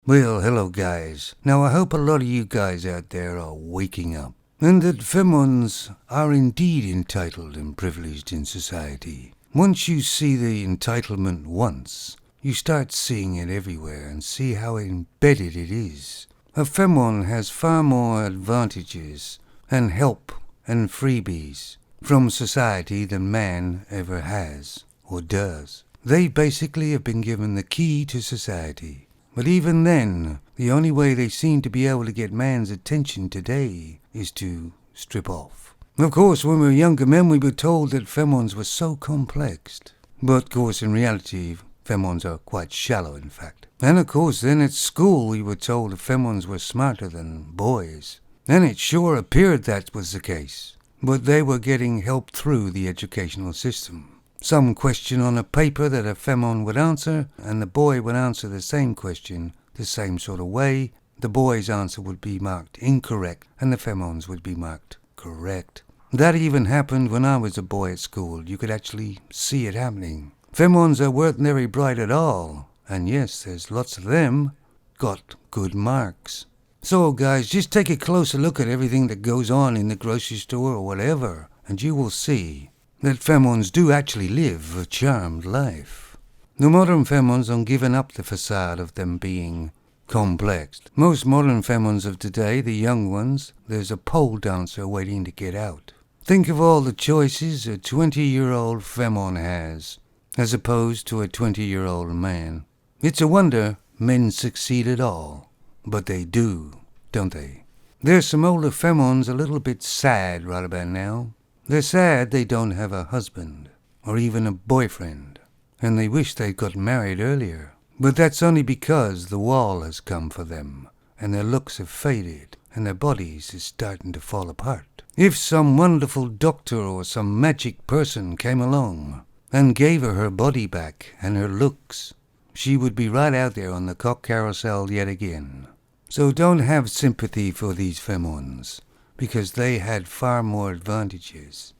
Well, hello guys. Now I hope a lot of you guys out there are waking up, and that femons are indeed entitled and privileged in society. Once you see the entitlement once, you start seeing it everywhere and see how embedded it is. A femon has far more advantages and help and freebies from society than man ever has or does. They basically have been given the key to society. But even then, the only way they seem to be able to get man's attention today is to strip off. Of course, when we were younger men, we were told that femons were so complex. But of course, in reality, femons are quite shallow, in fact. And of course, then at school, we were told that femons were smarter than boys. And it sure appeared that was the case. But they were getting help through the educational system. Some question on a paper that a femon would answer, and the boy would answer the same question the same sort of way. The boy's answer would be marked incorrect, and the femon's would be marked correct. That even happened when I was a boy at school. You could actually see it happening. Femons weren't very bright at all, and yes, there's lots of them, got good marks. So guys, just take a closer look at everything that goes on in the grocery store or whatever, and you will see that femons do actually live a charmed life. The modern femons have given up the facade of them being complex. Most modern femons of today, the young ones, there's a pole dancer waiting to get out. Think of all the choices a 20-year-old femon has, as opposed to a 20-year-old man. It's a wonder men succeed at all, but they do, don't they? There's some older femons a little bit sad right about now. They're sad they don't have a husband, or even a boyfriend, and they wish they'd got married earlier. But that's only because the wall has come for them, and their looks have faded, and their bodies is starting to fall apart. If some wonderful doctor or some magic person came along and gave her body back and her looks, she would be right out there on the cock carousel yet again. So don't have sympathy for these femons, because they had far more advantages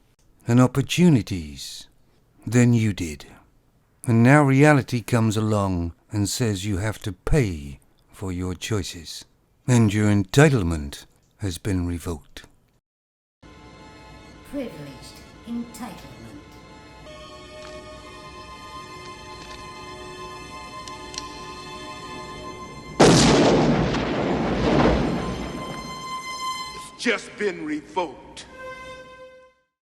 and opportunities than you did. And now reality comes along and says you have to pay for your choices, and your entitlement has been revoked. Privileged entitlement. Just been revoked.